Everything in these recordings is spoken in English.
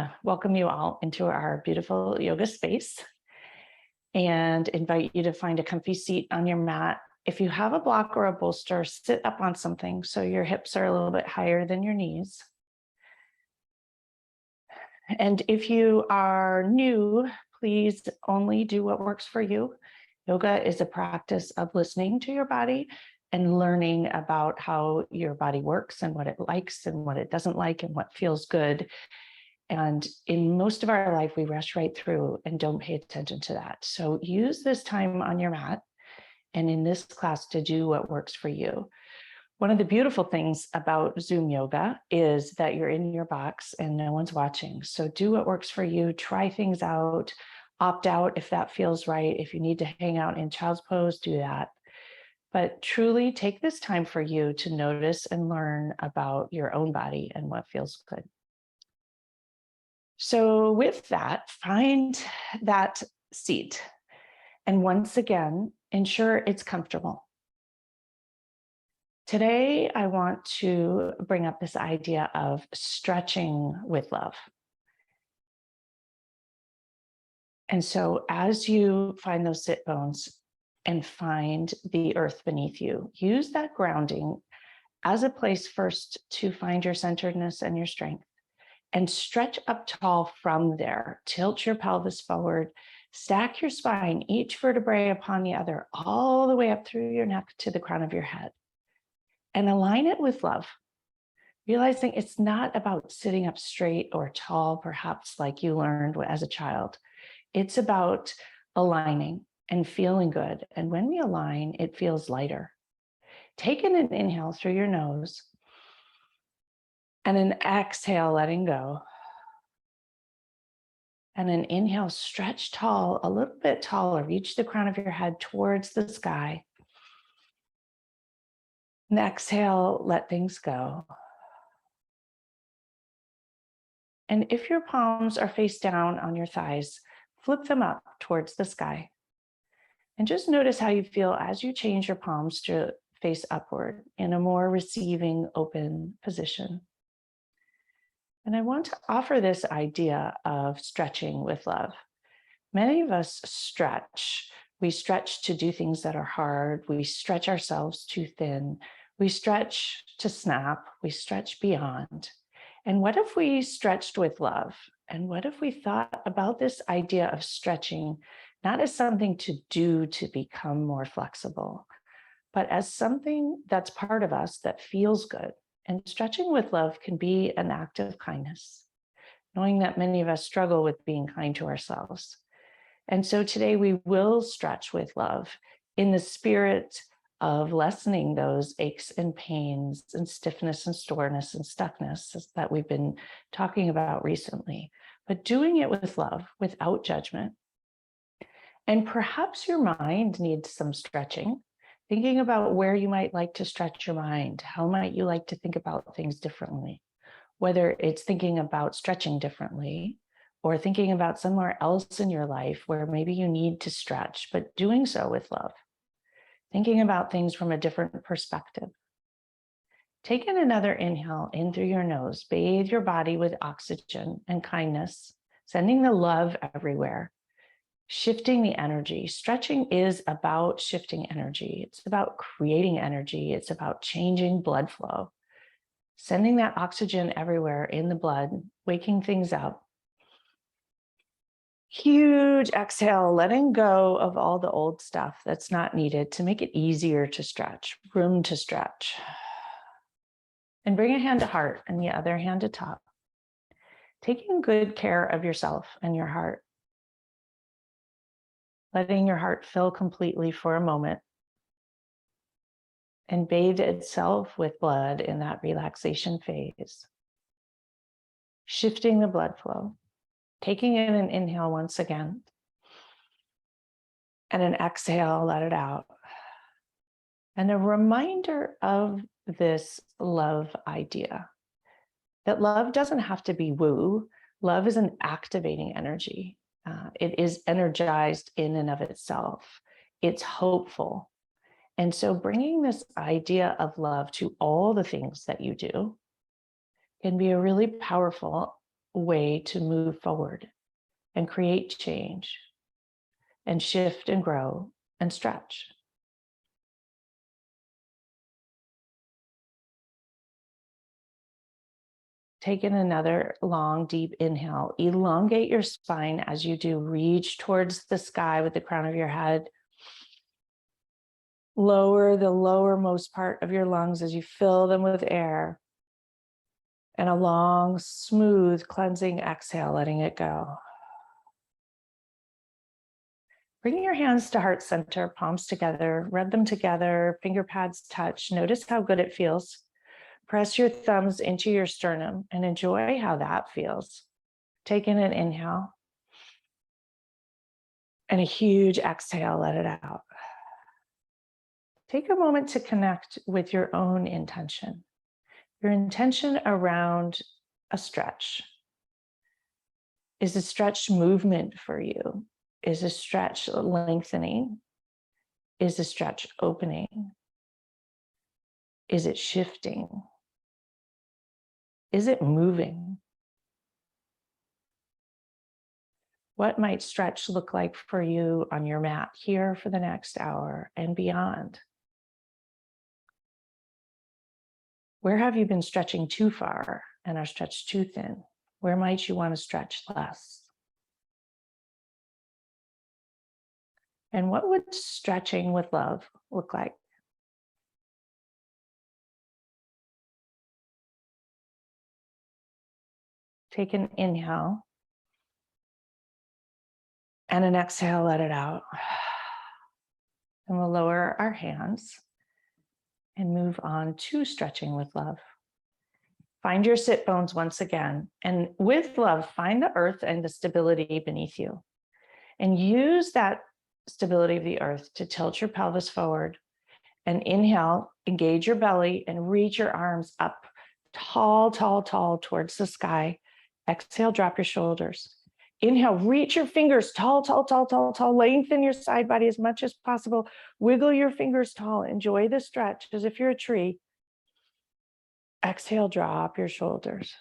to welcome you all into our beautiful yoga space and invite you to find a comfy seat on your mat. If you have a block or a bolster, sit up on something so your hips are a little bit higher than your knees. And if you are new, please only do what works for you. Yoga is a practice of listening to your body and learning about how your body works and what it likes and what it doesn't like and what feels good. And in most of our life, we rush right through and don't pay attention to that. So use this time on your mat and in this class to do what works for you. One of the beautiful things about Zoom yoga is that you're in your box and no one's watching. So do what works for you, try things out, opt out if that feels right. If you need to hang out in child's pose, do that. But truly take this time for you to notice and learn about your own body and what feels good. So with that, find that seat. And once again, ensure it's comfortable. Today, I want to bring up this idea of stretching with love. And so as you find those sit bones and find the earth beneath you, use that grounding as a place first to find your centeredness and your strength. And stretch up tall from there. Tilt your pelvis forward, stack your spine, each vertebrae upon the other, all the way up through your neck to the crown of your head. And align it with love, realizing it's not about sitting up straight or tall, perhaps like you learned as a child. It's about aligning and feeling good. And when we align, it feels lighter. Take in an inhale through your nose. And an exhale, letting go. And an inhale, stretch tall, a little bit taller. Reach the crown of your head towards the sky. And exhale, let things go. And if your palms are face down on your thighs, flip them up towards the sky. And just notice how you feel as you change your palms to face upward in a more receiving, open position. And I want to offer this idea of stretching with love. Many of us stretch. We stretch to do things that are hard. We stretch ourselves too thin. We stretch to snap. We stretch beyond. And what if we stretched with love? And what if we thought about this idea of stretching, not as something to do to become more flexible, but as something that's part of us that feels good? And stretching with love can be an act of kindness, knowing that many of us struggle with being kind to ourselves. And so today we will stretch with love in the spirit of lessening those aches and pains and stiffness and soreness and stuckness that we've been talking about recently, but doing it with love, without judgment. And perhaps your mind needs some stretching. Thinking about where you might like to stretch your mind. How might you like to think about things differently? Whether it's thinking about stretching differently or thinking about somewhere else in your life where maybe you need to stretch, but doing so with love. Thinking about things from a different perspective. Take in another inhale in through your nose. Bathe your body with oxygen and kindness, sending the love everywhere. Shifting the energy. Stretching is about shifting energy. It's about creating energy. It's about changing blood flow, sending that oxygen everywhere in the blood, waking things up. Huge exhale, letting go of all the old stuff that's not needed to make it easier to stretch, room to stretch. And bring a hand to heart and the other hand to top. Taking good care of yourself and your heart. Letting your heart fill completely for a moment and bathe itself with blood in that relaxation phase. Shifting the blood flow, taking in an inhale once again, and an exhale, let it out. And a reminder of this love idea, that love doesn't have to be woo. Love is an activating energy. It is energized in and of itself. It's hopeful. And so bringing this idea of love to all the things that you do can be a really powerful way to move forward and create change and shift and grow and stretch. Take in another long, deep inhale. Elongate your spine as you do. Reach towards the sky with the crown of your head. Lower the lowermost part of your lungs as you fill them with air. And a long, smooth, cleansing exhale, letting it go. Bring your hands to heart center, palms together, rub them together, finger pads touch. Notice how good it feels. Press your thumbs into your sternum and enjoy how that feels. Take in an inhale and a huge exhale, let it out. Take a moment to connect with your own intention, your intention around a stretch. Is a stretch movement for you? Is a stretch lengthening? Is a stretch opening? Is it shifting? Is it moving? What might stretch look like for you on your mat here for the next hour and beyond? Where have you been stretching too far and are stretched too thin? Where might you want to stretch less? And what would stretching with love look like? Take an inhale and an exhale, let it out. And we'll lower our hands and move on to stretching with love. Find your sit bones once again. And with love, find the earth and the stability beneath you. And use that stability of the earth to tilt your pelvis forward. And inhale, engage your belly and reach your arms up tall, tall, tall towards the sky. Exhale, drop your shoulders. Inhale, reach your fingers tall, tall, tall, tall, tall. Lengthen your side body as much as possible. Wiggle your fingers tall. Enjoy the stretch as if you're a tree. Exhale, drop your shoulders.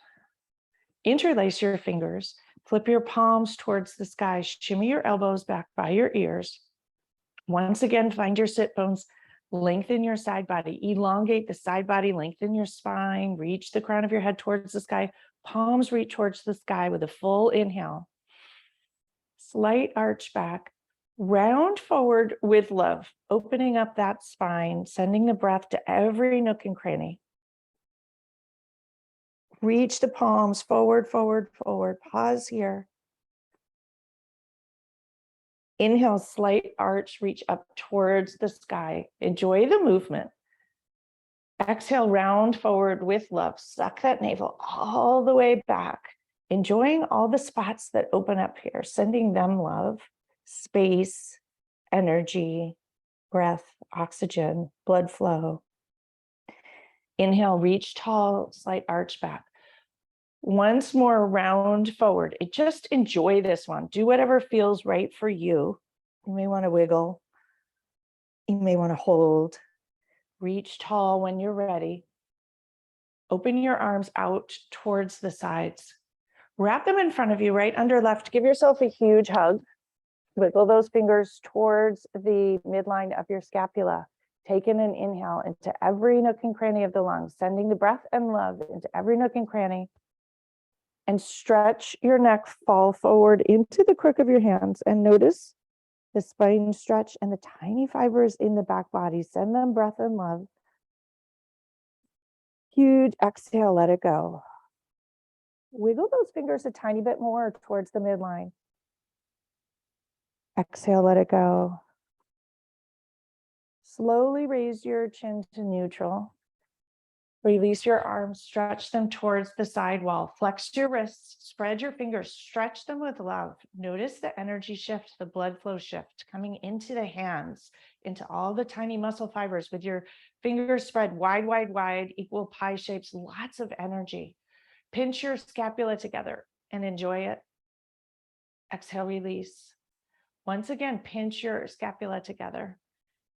Interlace your fingers. Flip your palms towards the sky. Shimmy your elbows back by your ears. Once again, find your sit bones. Lengthen your side body. Elongate the side body. Lengthen your spine. Reach the crown of your head towards the sky. Palms reach towards the sky with a full inhale. Slight arch back. Round forward with love. Opening up that spine. Sending the breath to every nook and cranny. Reach the palms forward, forward, forward. Pause here. Inhale, slight arch, reach up towards the sky. Enjoy the movement. Exhale, round forward with love. Suck that navel all the way back. Enjoying all the spots that open up here, sending them love, space, energy, breath, oxygen, blood flow. Inhale, reach tall, slight arch back. Once more, round forward. Just enjoy this one. Do whatever feels right for you. You may want to wiggle. You may want to hold. Reach tall when you're ready. Open your arms out towards the sides. Wrap them in front of you, right under left. Give yourself a huge hug. Wiggle those fingers towards the midline of your scapula. Take in an inhale into every nook and cranny of the lungs, sending the breath and love into every nook and cranny. And stretch your neck, fall forward into the crook of your hands and notice the spine stretch and the tiny fibers in the back body. Send them breath and love. Huge exhale, let it go. Wiggle those fingers a tiny bit more towards the midline. Exhale, let it go. Slowly raise your chin to neutral. Release your arms, stretch them towards the side wall. Flex your wrists, spread your fingers, stretch them with love. Notice the energy shift, the blood flow shift coming into the hands, into all the tiny muscle fibers with your fingers spread wide, wide, wide, equal pie shapes, lots of energy. Pinch your scapula together and enjoy it. Exhale, release. Once again, pinch your scapula together.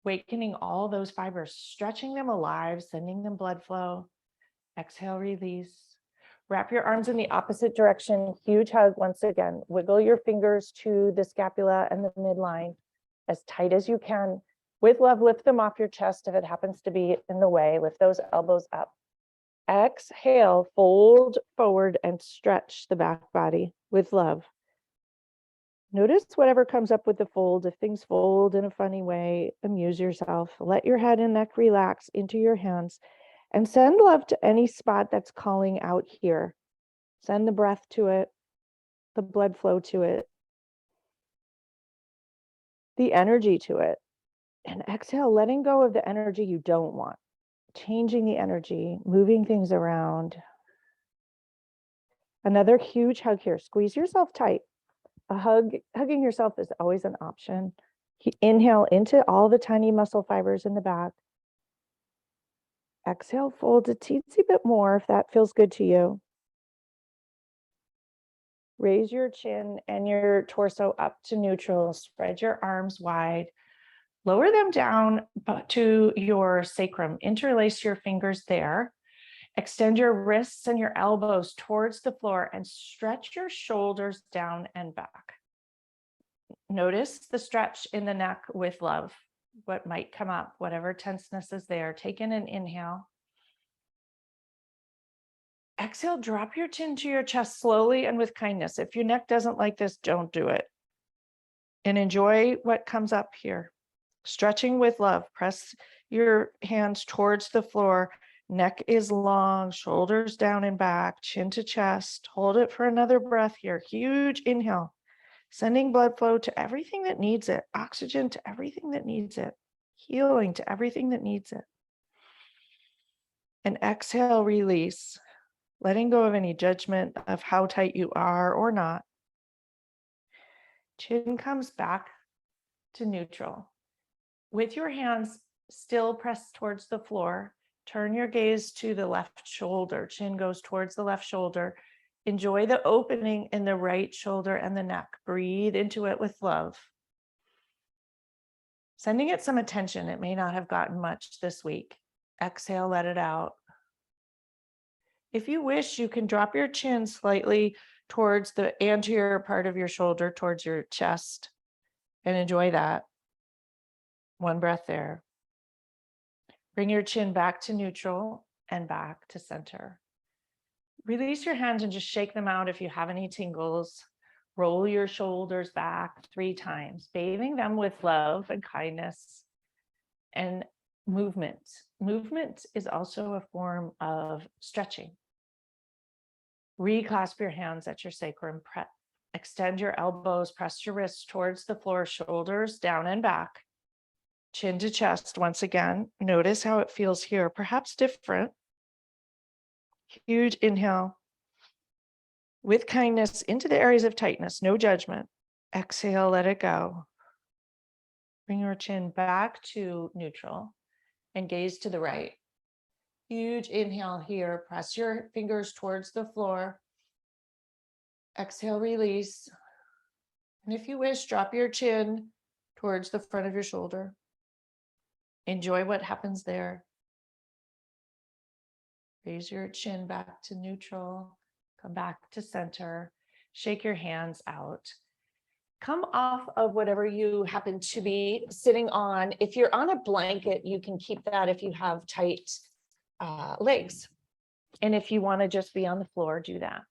Awakening all those fibers, stretching them alive, sending them blood flow. Exhale, release. Wrap your arms in the opposite direction. Huge hug once again. Wiggle your fingers to the scapula and the midline as tight as you can. With love, lift them off your chest if it happens to be in the way. Lift those elbows up. Exhale, fold forward and stretch the back body with love. Notice whatever comes up with the fold. If things fold in a funny way, amuse yourself. Let your head and neck relax into your hands and send love to any spot that's calling out here. Send the breath to it, the blood flow to it, the energy to it. And exhale, letting go of the energy you don't want, changing the energy, moving things around. Another huge hug here. Squeeze yourself tight. Hugging yourself is always an option. Inhale into all the tiny muscle fibers in the back. Exhale, fold a teensy bit more if that feels good to you. Raise your chin and your torso up to neutral. Spread your arms wide. Lower them down to your sacrum. Interlace your fingers there. Extend your wrists and your elbows towards the floor and stretch your shoulders down and back. Notice the stretch in the neck with love. What might come up, whatever tenseness is there. Take in an inhale. Exhale, drop your chin to your chest slowly and with kindness. If your neck doesn't like this, don't do it. And enjoy what comes up here. Stretching with love. Press your hands towards the floor. Neck is long, shoulders down and back, chin to chest. Hold it for another breath here. Huge inhale. Sending blood flow to everything that needs it. Oxygen to everything that needs it. Healing to everything that needs it. And exhale, release. Letting go of any judgment of how tight you are or not. Chin comes back to neutral. With your hands still pressed towards the floor, turn your gaze to the left shoulder. Chin goes towards the left shoulder. Enjoy the opening in the right shoulder and the neck. Breathe into it with love. Sending it some attention. It may not have gotten much this week. Exhale, let it out. If you wish, you can drop your chin slightly towards the anterior part of your shoulder, towards your chest, and enjoy that. One breath there. Bring your chin back to neutral and back to center. Release your hands and just shake them out if you have any tingles. Roll your shoulders back 3 times, bathing them with love and kindness and movement. Movement is also a form of stretching. Reclasp your hands at your sacrum. Extend your elbows, press your wrists towards the floor, shoulders down and back. Chin to chest once again. Notice how it feels here, perhaps different. Huge inhale. With kindness into the areas of tightness, no judgment. Exhale, let it go. Bring your chin back to neutral and gaze to the right. Huge inhale here. Press your fingers towards the floor. Exhale, release. And if you wish, drop your chin towards the front of your shoulder. Enjoy what happens there. Raise your chin back to neutral. Come back to center. Shake your hands out. Come off of whatever you happen to be sitting on. If you're on a blanket, you can keep that if you have tight legs. And if you want to just be on the floor, do that.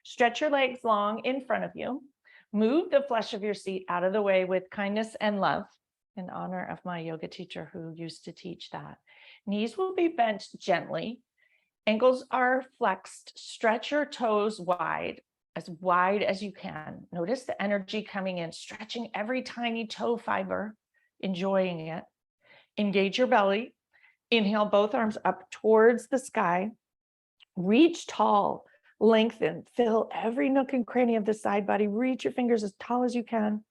Stretch your legs long in front of you. Move the flesh of your seat out of the way with kindness and love, in honor of my yoga teacher who used to teach that. Knees will be bent gently. Ankles are flexed. Stretch your toes wide as you can. Notice the energy coming in, stretching every tiny toe fiber, enjoying it. Engage your belly. Inhale, both arms up towards the sky. Reach tall, lengthen, fill every nook and cranny of the side body. Reach your fingers as tall as you can.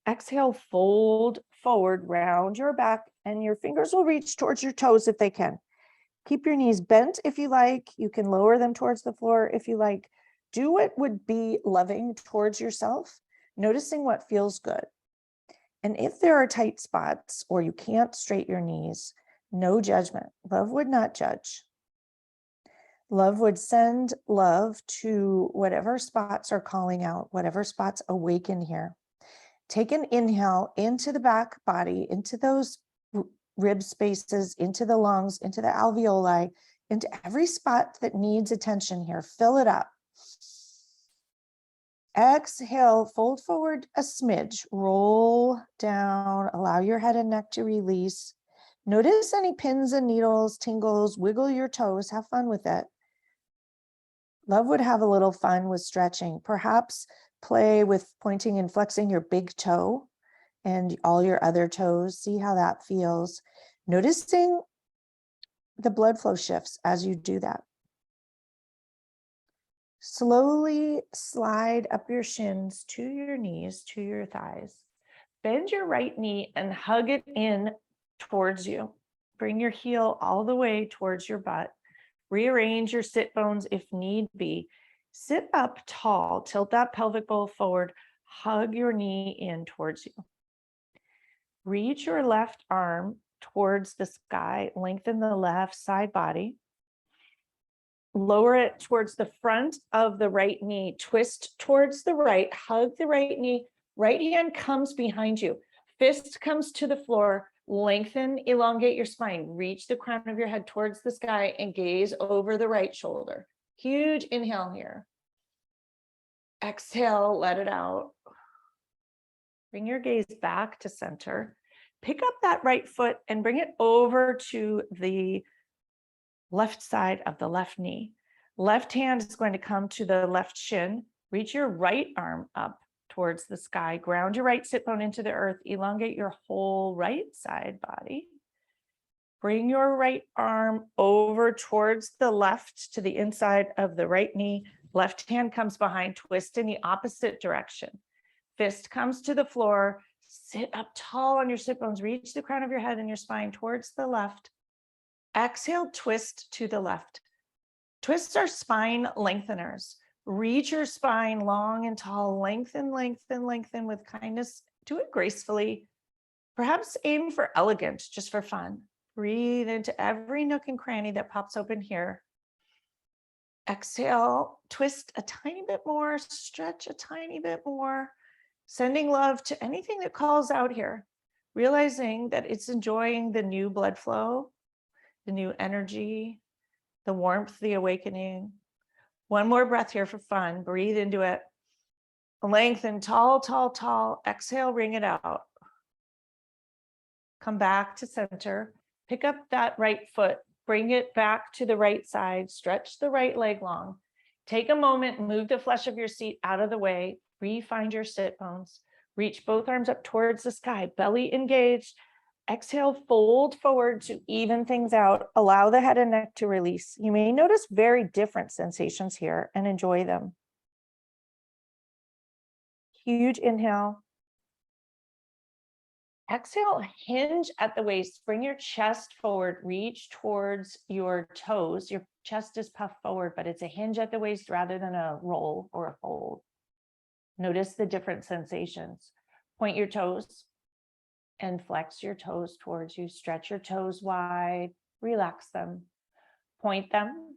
Exhale, fold forward, round your back, and your fingers will reach towards your toes if they can. Keep your knees bent if you like. You can lower them towards the floor if you like. Do what would be loving towards yourself, noticing what feels good. And if there are tight spots or you can't straighten your knees, no judgment. Love would not judge. Love would send love to whatever spots are calling out, whatever spots awaken here. Take an inhale into the back body, into those rib spaces, into the lungs, into the alveoli, into every spot that needs attention here. Fill it up. Exhale, fold forward a smidge, roll down, allow your head and neck to release. Notice any pins and needles, tingles, wiggle your toes, have fun with it. Love would have a little fun with stretching. Perhaps play with pointing and flexing your big toe and all your other toes. See how that feels. Noticing the blood flow shifts as you do that. Slowly slide up your shins to your knees, to your thighs. Bend your right knee and hug it in towards you. Bring your heel all the way towards your butt. Rearrange your sit bones if need be. Sit up tall, tilt that pelvic bowl forward, hug your knee in towards you. Reach your left arm towards the sky, lengthen the left side body. Lower it towards the front of the right knee, twist towards the right, hug the right knee, right hand comes behind you, fist comes to the floor, lengthen, elongate your spine, reach the crown of your head towards the sky and gaze over the right shoulder. Huge inhale here. Exhale, let it out. Bring your gaze back to center. Pick up that right foot and bring it over to the left side of the left knee. Left hand is going to come to the left shin. Reach your right arm up towards the sky. Ground your right sit bone into the earth. Elongate your whole right side body. Bring your right arm over towards the left to the inside of the right knee. Left hand comes behind, twist in the opposite direction. Fist comes to the floor. Sit up tall on your sit bones. Reach the crown of your head and your spine towards the left. Exhale, twist to the left. Twists are spine lengtheners. Reach your spine long and tall. Lengthen, lengthen, lengthen with kindness. Do it gracefully. Perhaps aim for elegant, just for fun. Breathe into every nook and cranny that pops open here. Exhale, twist a tiny bit more, stretch a tiny bit more. Sending love to anything that calls out here. Realizing that it's enjoying the new blood flow, the new energy, the warmth, the awakening. One more breath here for fun. Breathe into it. Lengthen, tall, tall, tall. Exhale, ring it out. Come back to center. Pick up that right foot. Bring it back to the right side. Stretch the right leg long. Take a moment, move the flesh of your seat out of the way. Re-find your sit bones. Reach both arms up towards the sky. Belly engaged. Exhale, fold forward to even things out. Allow the head and neck to release. You may notice very different sensations here and enjoy them. Huge inhale. Exhale, hinge at the waist. Bring your chest forward. Reach towards your toes. Your chest is puffed forward, but it's a hinge at the waist rather than a roll or a fold. Notice the different sensations. Point your toes and flex your toes towards you. Stretch your toes wide, relax them. Point them.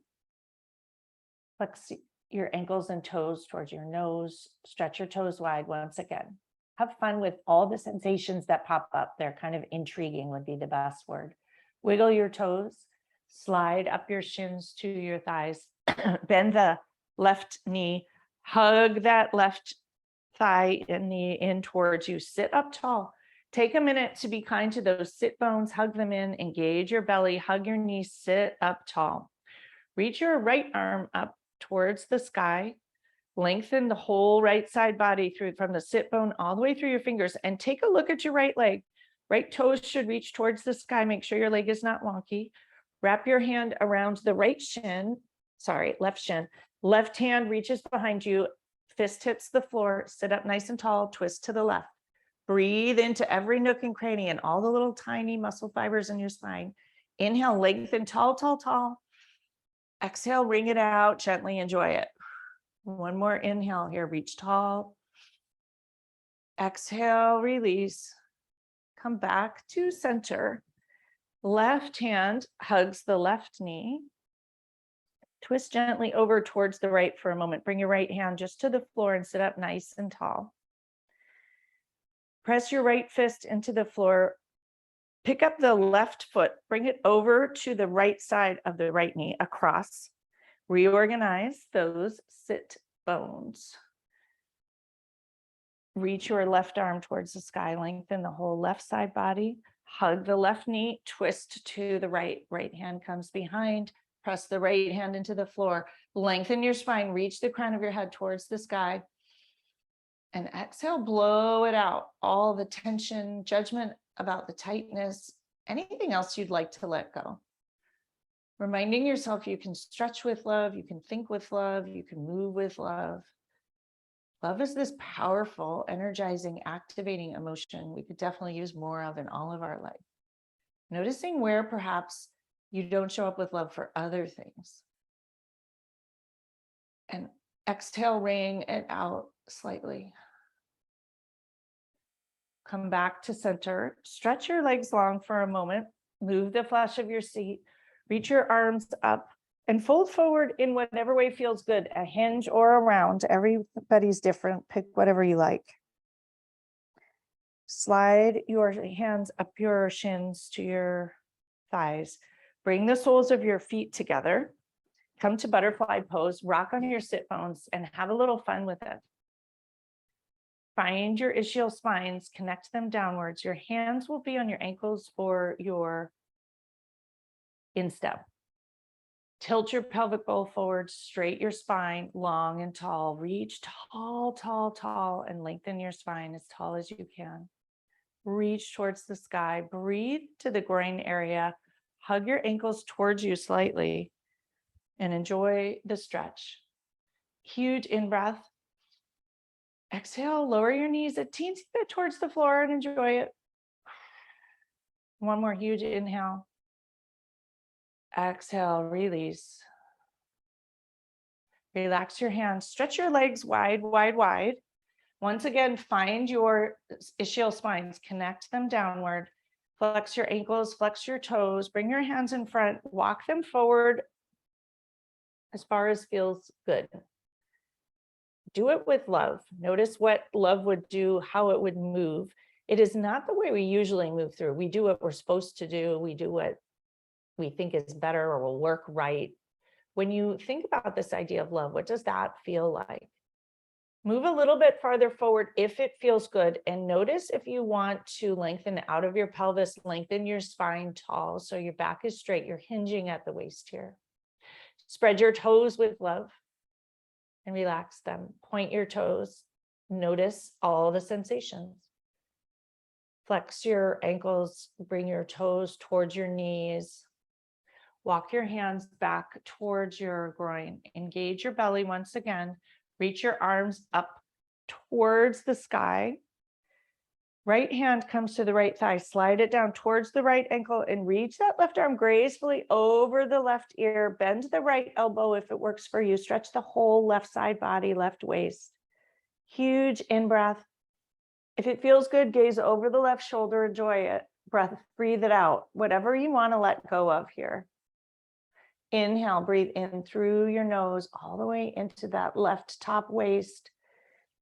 Flex your ankles and toes towards your nose. Stretch your toes wide once again. Have fun with all the sensations that pop up. They're kind of intriguing would be the best word. Wiggle your toes. Slide up your shins to your thighs. Bend the left knee. Hug that left thigh and knee in towards you. Sit up tall. Take a minute to be kind to those sit bones. Hug them in. Engage your belly. Hug your knees. Sit up tall. Reach your right arm up towards the sky. Lengthen the whole right side body through from the sit bone all the way through your fingers and take a look at your right leg. Right toes should reach towards the sky. Make sure your leg is not wonky. Wrap your hand around the right shin. Left shin. Left hand reaches behind you. Fist hits the floor. Sit up nice and tall. Twist to the left. Breathe into every nook and cranny and all the little tiny muscle fibers in your spine. Inhale, lengthen, tall, tall, tall. Exhale, ring it out. Gently enjoy it. One more inhale here, reach tall. Exhale, release. Come back to center. Left hand hugs the left knee. Twist gently over towards the right for a moment. Bring your right hand just to the floor and sit up nice and tall. Press your right fist into the floor. Pick up the left foot, bring it over to the right side of the right knee, across. Reorganize those sit bones. Reach your left arm towards the sky, lengthen the whole left side body. Hug the left knee, twist to the right. Right hand comes behind. Press the right hand into the floor. Lengthen your spine, reach the crown of your head towards the sky. And exhale, blow it out. All the tension, judgment about the tightness, anything else you'd like to let go. Reminding yourself you can stretch with love, you can think with love, you can move with love. Love is this powerful, energizing, activating emotion we could definitely use more of in all of our life. Noticing where perhaps you don't show up with love for other things. And exhale, ring it out slightly. Come back to center. Stretch your legs long for a moment. Move the flesh of your seat. Reach your arms up and fold forward in whatever way feels good, a hinge or a round. Everybody's different. Pick whatever you like. Slide your hands up your shins to your thighs. Bring the soles of your feet together. Come to butterfly pose, rock on your sit bones, and have a little fun with it. Find your ischial spines, connect them downwards. Your hands will be on your ankles for your instep. Tilt your pelvic bowl forward, straight your spine, long and tall. Reach tall, tall, tall, and lengthen your spine as tall as you can. Reach towards the sky. Breathe to the groin area. Hug your ankles towards you slightly and enjoy the stretch. Huge in-breath. Exhale, lower your knees a teensy bit towards the floor and enjoy it. One more huge inhale. Exhale, release. Relax your hands. Stretch your legs wide, wide, wide. Once again, find your ischial spines. Connect them downward. Flex your ankles, flex your toes. Bring your hands in front. Walk them forward as far as feels good. Do it with love. Notice what love would do, how it would move. It is not the way we usually move through. We do what we're supposed to do. We do what we think is better or will work right. When you think about this idea of love, what does that feel like? Move a little bit farther forward if it feels good. And notice if you want to lengthen out of your pelvis, lengthen your spine tall so your back is straight. You're hinging at the waist here. Spread your toes with love and relax them. Point your toes. Notice all the sensations. Flex your ankles, bring your toes towards your knees. Walk your hands back towards your groin. Engage your belly once again. Reach your arms up towards the sky. Right hand comes to the right thigh. Slide it down towards the right ankle and reach that left arm gracefully over the left ear. Bend the right elbow if it works for you. Stretch the whole left side body, left waist. Huge in-breath. If it feels good, gaze over the left shoulder. Enjoy it. Breath, breathe it out. Whatever you want to let go of here. Inhale, breathe in through your nose all the way into that left top waist.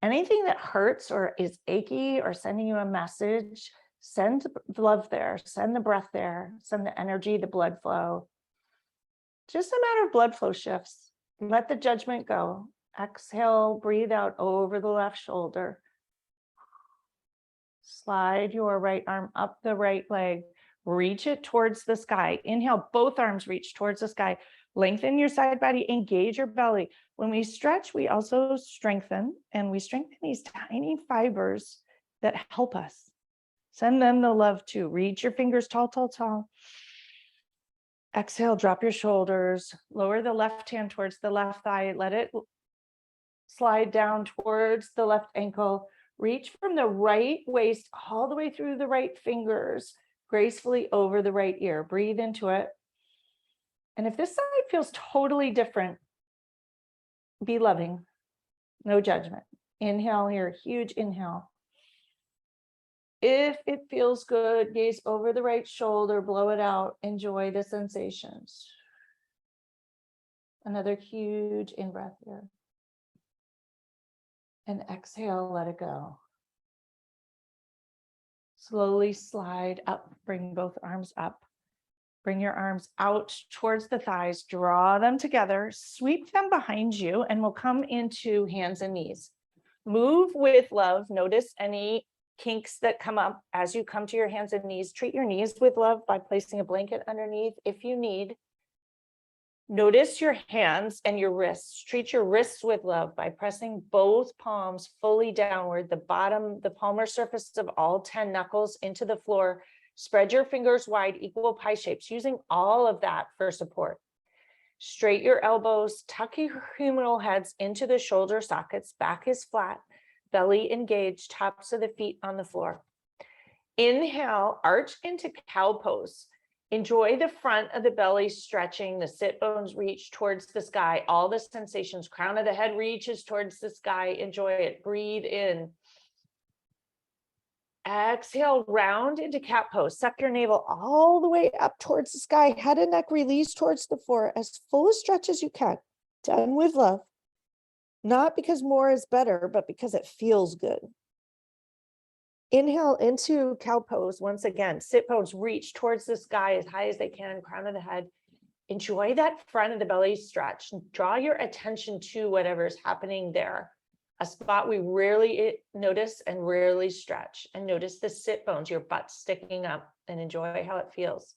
Anything that hurts or is achy or sending you a message, send the love there, send the breath there, send the energy, the blood flow. Just a matter of blood flow shifts. Let the judgment go. Exhale, breathe out over the left shoulder. Slide your right arm up the right leg. Reach it towards the sky. Inhale, both arms reach towards the sky. Lengthen your side body, engage your belly. When we stretch, we also strengthen, and we strengthen these tiny fibers that help us. Send them the love too. Reach your fingers tall, tall, tall. Exhale, drop your shoulders. Lower the left hand towards the left thigh. Let it slide down towards the left ankle. Reach from the right waist all the way through the right fingers, gracefully over the right ear. Breathe into it. And if this side feels totally different, be loving, no judgment. Inhale here, huge inhale. If it feels good, gaze over the right shoulder, blow it out, enjoy the sensations. Another huge in-breath here. And exhale, let it go. Slowly slide up, bring both arms up. Bring your arms out towards the thighs, draw them together, sweep them behind you, and we'll come into hands and knees. Move with love. Notice any kinks that come up as you come to your hands and knees. Treat your knees with love by placing a blanket underneath if you need. Notice your hands and your wrists. Treat your wrists with love by pressing both palms fully downward, the palmar surface of all 10 knuckles into the floor. Spread your fingers wide, equal pie shapes, using all of that for support. Straight your elbows, tuck your humeral heads into the shoulder sockets. Back is flat, belly engaged, tops of the feet on the floor. Inhale, arch into cow pose. Enjoy the front of the belly stretching, the sit bones reach towards the sky, all the sensations. Crown of the head reaches towards the sky. Enjoy it. Breathe in. Exhale, round into cat pose. Suck your navel all the way up towards the sky. Head and neck release towards the floor as full a stretch as you can. Done with love. Not because more is better, but because it feels good. Inhale into cow pose once again. Sit bones reach towards the sky as high as they can, crown of the head. Enjoy that front of the belly stretch. Draw your attention to whatever's happening there. A spot we rarely notice and rarely stretch. And notice the sit bones, your butt sticking up, and enjoy how it feels.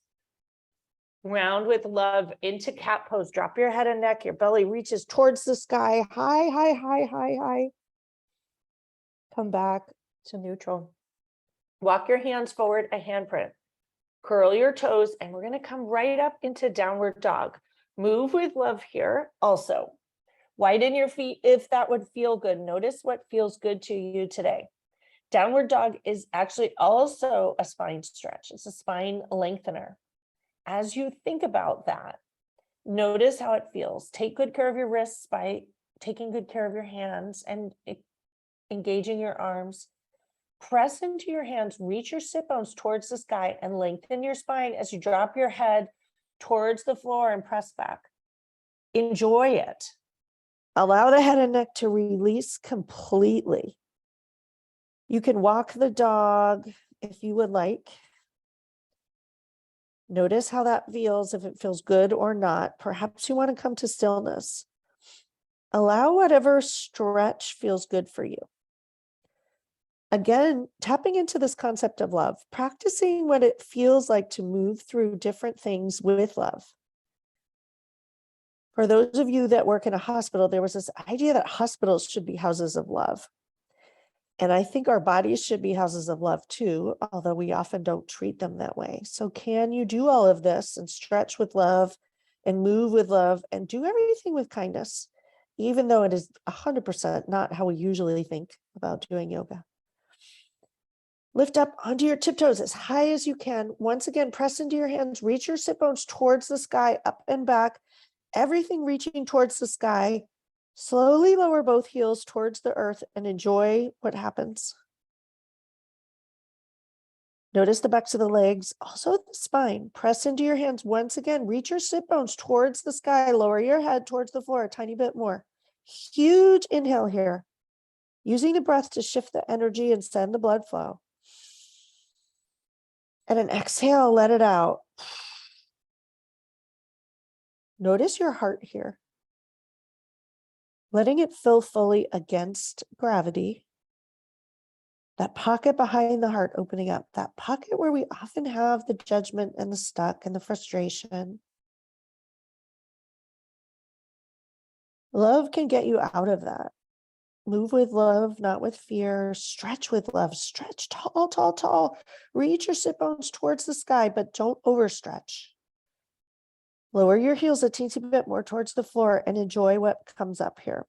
Round with love into cat pose. Drop your head and neck. Your belly reaches towards the sky. High, high, high, high, high. Come back to neutral. Walk your hands forward, a handprint. Curl your toes, and we're going to come right up into downward dog. Move with love here also. Widen your feet if that would feel good. Notice what feels good to you today. Downward dog is actually also a spine stretch. It's a spine lengthener. As you think about that, notice how it feels. Take good care of your wrists by taking good care of your hands and engaging your arms. Press into your hands, reach your sit bones towards the sky, and lengthen your spine as you drop your head towards the floor and press back. Enjoy it. Allow the head and neck to release completely. You can walk the dog if you would like. Notice how that feels, if it feels good or not. Perhaps you want to come to stillness. Allow whatever stretch feels good for you. Again, tapping into this concept of love, practicing what it feels like to move through different things with love. For those of you that work in a hospital, there was this idea that hospitals should be houses of love. And I think our bodies should be houses of love too, although we often don't treat them that way. So can you do all of this and stretch with love and move with love and do everything with kindness, even though it is 100% not how we usually think about doing yoga? Lift up onto your tiptoes as high as you can. Once again, press into your hands, reach your sit bones towards the sky, up and back, everything reaching towards the sky. Slowly lower both heels towards the earth and enjoy what happens. Notice the backs of the legs, also the spine. Press into your hands once again. Reach your sit bones towards the sky. Lower your head towards the floor a tiny bit more. Huge inhale here. Using the breath to shift the energy and send the blood flow. And an exhale, let it out. Notice your heart here. Letting it fill fully against gravity. That pocket behind the heart opening up. That pocket where we often have the judgment and the stuck and the frustration. Love can get you out of that. Move with love, not with fear. Stretch with love. Stretch tall, tall, tall. Reach your sit bones towards the sky, but don't overstretch. Lower your heels a teensy bit more towards the floor and enjoy what comes up here.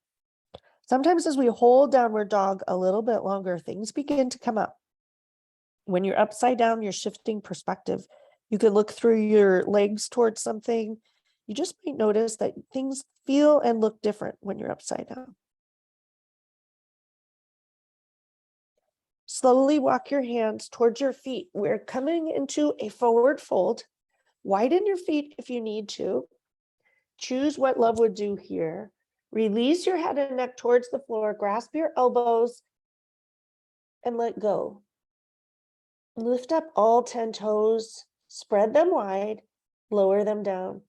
Sometimes as we hold downward dog a little bit longer, things begin to come up. When you're upside down, you're shifting perspective. You can look through your legs towards something. You just might notice that things feel and look different when you're upside down. Slowly walk your hands towards your feet. We're coming into a forward fold. Widen your feet if you need to. Choose what love would do here. Release your head and neck towards the floor. Grasp your elbows and let go. Lift up all 10 toes. Spread them wide. Lower them down.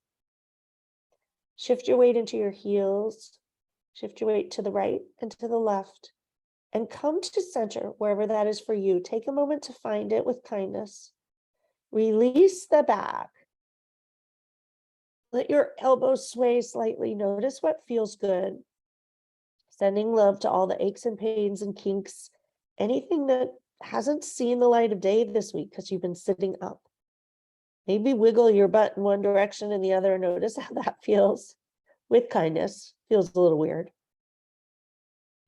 Shift your weight into your heels. Shift your weight to the right and to the left. And come to center, wherever that is for you. Take a moment to find it with kindness. Release the back. Let your elbows sway slightly. Notice what feels good. Sending love to all the aches and pains and kinks, anything that hasn't seen the light of day this week because you've been sitting up. Maybe wiggle your butt in one direction and the other. Notice how that feels with kindness. Feels a little weird.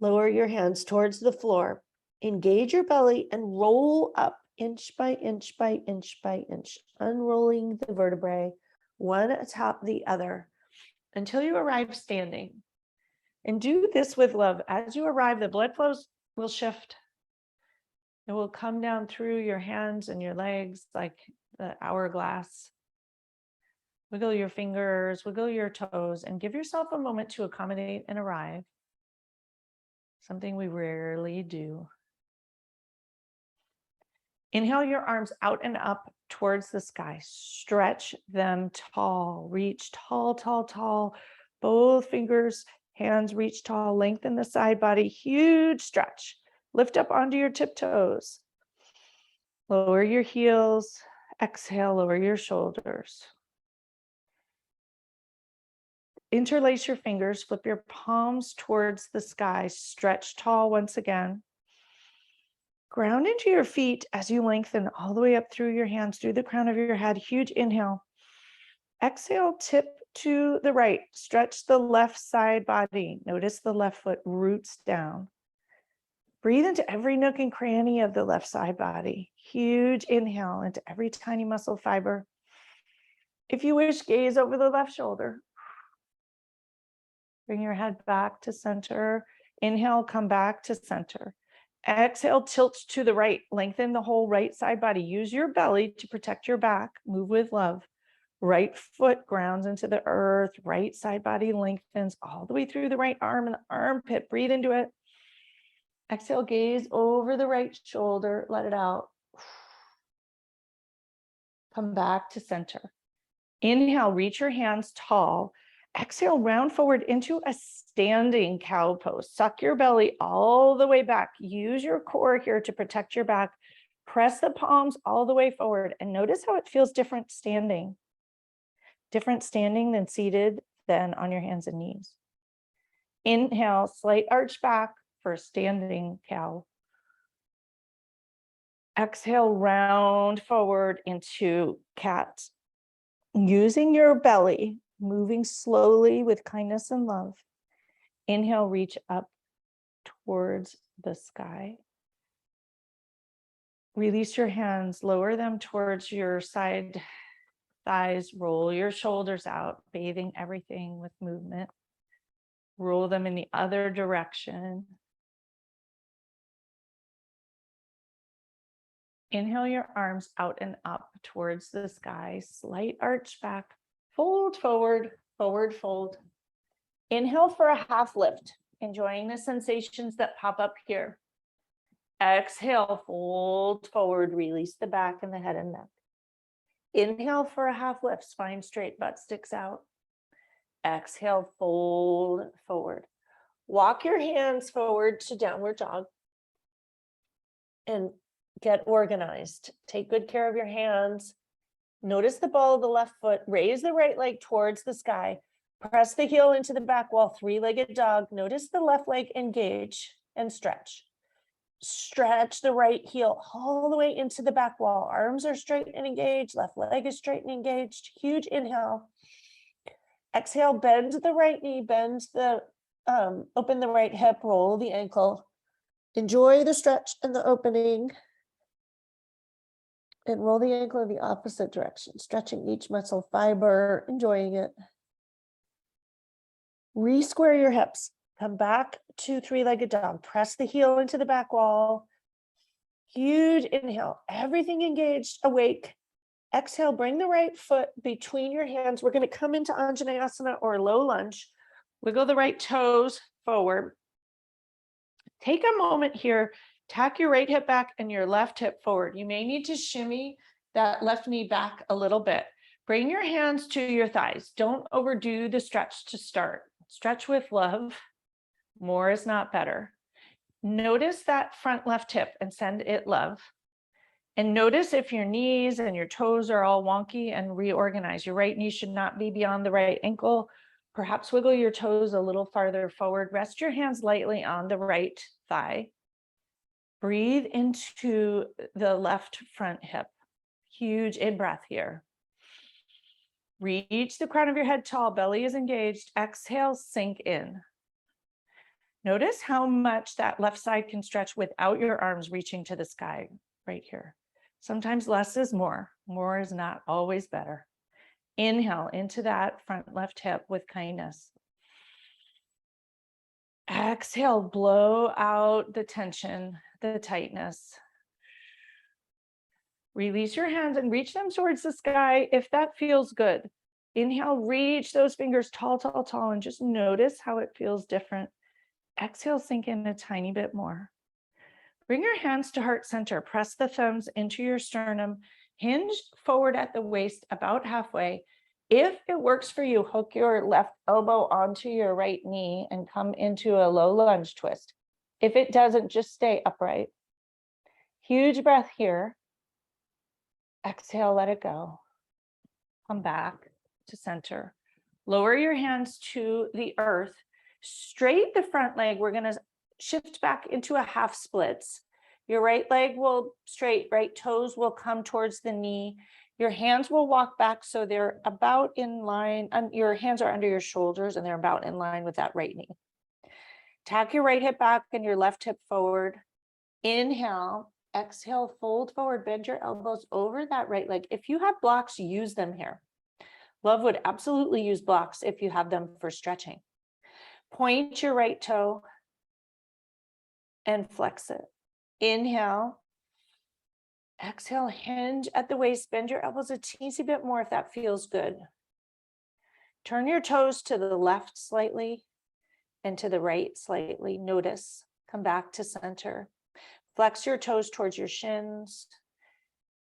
Lower your hands towards the floor. Engage your belly and roll up inch by inch by inch by inch, unrolling the vertebrae one atop the other until you arrive standing. And do this with love. As you arrive, the blood flows will shift. It will come down through your hands and your legs like the hourglass. Wiggle your fingers, wiggle your toes, and give yourself a moment to accommodate and arrive. Something we rarely do. Inhale your arms out and up towards the sky. Stretch them tall. Reach tall, tall, tall. Both fingers, hands reach tall. Lengthen the side body. Huge stretch. Lift up onto your tiptoes. Lower your heels. Exhale, lower your shoulders. Interlace your fingers. Flip your palms towards the sky. Stretch tall once again. Ground into your feet as you lengthen all the way up through your hands, through the crown of your head. Huge inhale. Exhale, tip to the right. Stretch the left side body. Notice the left foot roots down. Breathe into every nook and cranny of the left side body. Huge inhale into every tiny muscle fiber. If you wish, gaze over the left shoulder. Bring your head back to center. Inhale, come back to center. Exhale, tilt to the right. Lengthen the whole right side body. Use your belly to protect your back. Move with love. Right foot grounds into the earth. Right side body lengthens all the way through the right arm and the armpit. Breathe into it. Exhale, gaze over the right shoulder. Let it out. Come back to center. Inhale, reach your hands tall. Exhale, round forward into a standing cow pose. Suck your belly all the way back. Use your core here to protect your back. Press the palms all the way forward and notice how it feels different standing. Different standing than seated, than on your hands and knees. Inhale, slight arch back for standing cow. Exhale, round forward into cat. Using your belly, moving slowly with kindness and love. Inhale, reach up towards the sky. Release your hands, lower them towards your side thighs, roll your shoulders out, bathing everything with movement. Roll them in the other direction. Inhale your arms out and up towards the sky, slight arch back, fold forward, forward fold. Inhale for a half lift, enjoying the sensations that pop up here. Exhale, fold forward, release the back and the head and neck. Inhale for a half lift, spine straight, butt sticks out. Exhale, fold forward. Walk your hands forward to downward dog and get organized. Take good care of your hands. Notice the ball of the left foot. Raise the right leg towards the sky. Press the heel into the back wall, three-legged dog. Notice the left leg engage and stretch. Stretch the right heel all the way into the back wall. Arms are straight and engaged. Left leg is straight and engaged. Huge inhale. Exhale, bend the right knee, bend the, open the right hip, roll the ankle. Enjoy the stretch and the opening. And roll the ankle in the opposite direction, stretching each muscle fiber, enjoying it. Re-square your hips. Come back to three-legged dog. Press the heel into the back wall. Huge inhale. Everything engaged, awake. Exhale, bring the right foot between your hands. We're going to come into Anjaneyasana or low lunge. Wiggle the right toes forward. Take a moment here, tack your right hip back and your left hip forward. You may need to shimmy that left knee back a little bit. Bring your hands to your thighs. Don't overdo the stretch to start. Stretch with love. More is not better. Notice that front left hip and send it love. And notice if your knees and your toes are all wonky, and reorganize. Your right knee should not be beyond the right ankle. Perhaps wiggle your toes a little farther forward. Rest your hands lightly on the right thigh. Breathe into the left front hip. Huge in-breath here. Reach the crown of your head tall, belly is engaged. Exhale, sink in. Notice how much that left side can stretch without your arms reaching to the sky right here. Sometimes less is more. More is not always better. Inhale into that front left hip with kindness. Exhale, blow out the tension, the tightness. Release your hands and reach them towards the sky if that feels good. Inhale, reach those fingers tall, tall, tall, and just notice how it feels different. Exhale, sink in a tiny bit more. Bring your hands to heart center. Press the thumbs into your sternum. Hinge forward at the waist about halfway. If it works for you, hook your left elbow onto your right knee and come into a low lunge twist. If it doesn't, just stay upright. Huge breath here. Exhale, let it go. Come back to center. Lower your hands to the earth. Straight the front leg. We're going to shift back into a half splits. Your right leg will straight, right toes will come towards the knee. Your hands will walk back so they're about in line. Your hands are under your shoulders and they're about in line with that right knee. Tack your right hip back and your left hip forward. Inhale, exhale, fold forward, bend your elbows over that right leg. If you have blocks, use them here. Love would absolutely use blocks if you have them for stretching. Point your right toe and flex it. Inhale. Exhale, hinge at the waist, bend your elbows a teensy bit more if that feels good. Turn your toes to the left slightly and to the right slightly. Notice, come back to center. Flex your toes towards your shins,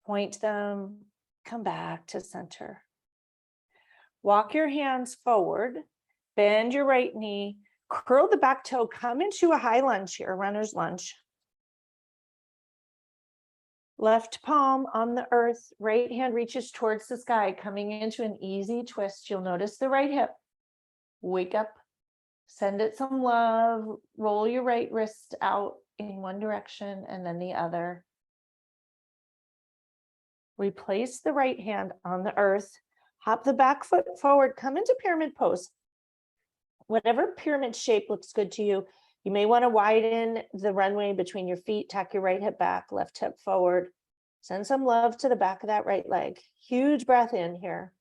point them, come back to center. Walk your hands forward, bend your right knee, curl the back toe, come into a high lunge here, runner's lunge. Left palm on the earth, right hand reaches towards the sky, coming into an easy twist. You'll notice the right hip. Wake up, send it some love, roll your right wrist out in one direction and then the other. Replace the right hand on the earth, hop the back foot forward, come into pyramid pose. Whatever pyramid shape looks good to you. You may want to widen the runway between your feet, tack your right hip back, left hip forward. Send some love to the back of that right leg. Huge breath in here.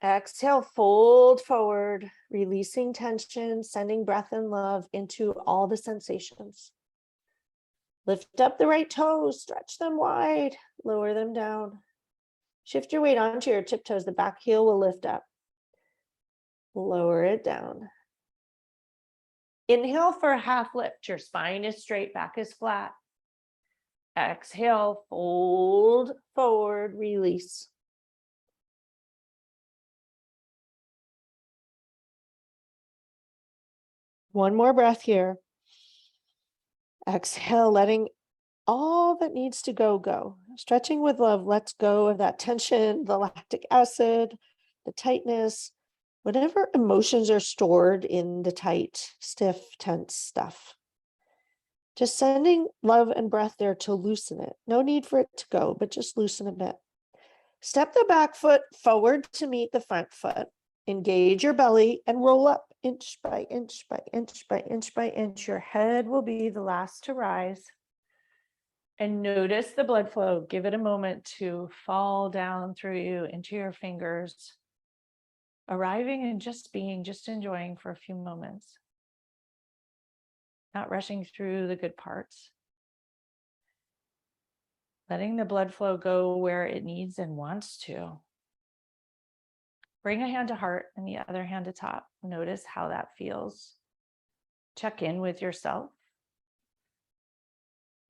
Exhale, fold forward, releasing tension, sending breath and love into all the sensations. Lift up the right toes, stretch them wide, lower them down. Shift your weight onto your tiptoes. The back heel will lift up. Lower it down. Inhale for a half lift. Your spine is straight, back is flat. Exhale, fold forward, release. One more breath here. Exhale, letting all that needs to go, go. Stretching with love lets go of that tension, the lactic acid, the tightness, whatever emotions are stored in the tight, stiff, tense stuff. Just sending love and breath there to loosen it. No need for it to go, but just loosen a bit. Step the back foot forward to meet the front foot. Engage your belly and roll up inch by inch by inch by inch by inch. Your head will be the last to rise. And notice the blood flow. Give it a moment to fall down through you into your fingers. Arriving and just being, just enjoying for a few moments. Not rushing through the good parts. letting the blood flow go where it needs and wants to. Bring a hand to heart and the other hand to top. Notice how that feels. Check in with yourself.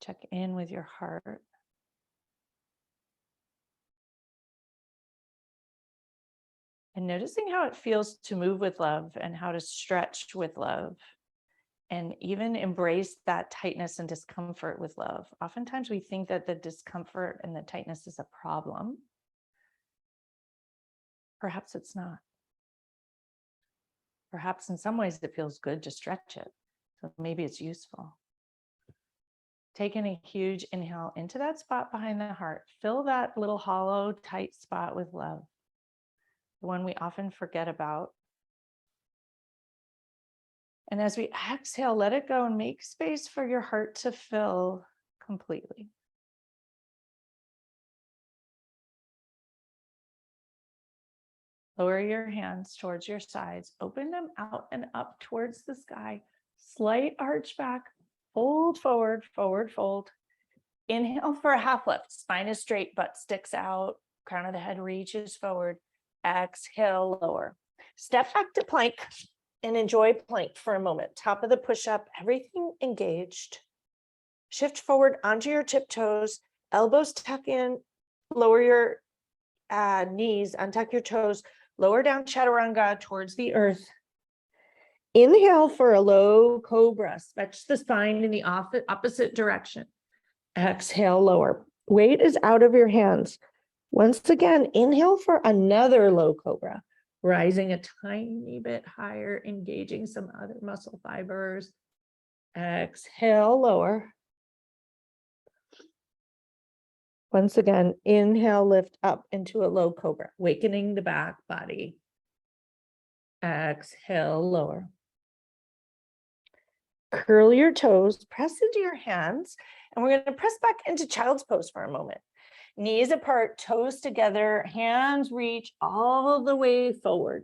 Check in with your heart. And noticing how it feels to move with love and how to stretch with love. And even embrace that tightness and discomfort with love. Oftentimes we think that the discomfort and the tightness is a problem. Perhaps it's not. Perhaps in some ways it feels good to stretch it. So maybe it's useful. Taking a huge inhale into that spot behind the heart. Fill that little hollow, tight spot with love. The one we often forget about. And as we exhale, let it go and make space for your heart to fill completely. Lower your hands towards your sides. Open them out and up towards the sky. Slight arch back. Fold forward, forward fold. Inhale for a half lift. Spine is straight, butt sticks out. Crown of the head reaches forward. Exhale, lower. Step back to plank. And enjoy plank for a moment. Top of the push-up, everything engaged. Shift forward onto your tiptoes, elbows tuck in, lower your knees, untuck your toes, lower down chaturanga towards the earth. Inhale for a low cobra, stretch the spine in the opposite direction. Exhale, lower. Weight is out of your hands. Once again, inhale for another low cobra. Rising a tiny bit higher, engaging some other muscle fibers. Exhale, lower. Once again, inhale, lift up into a low cobra, awakening the back body. Exhale, lower. Curl your toes, press into your hands, and we're going to press back into child's pose for a moment. Knees apart, toes together, hands reach all the way forward.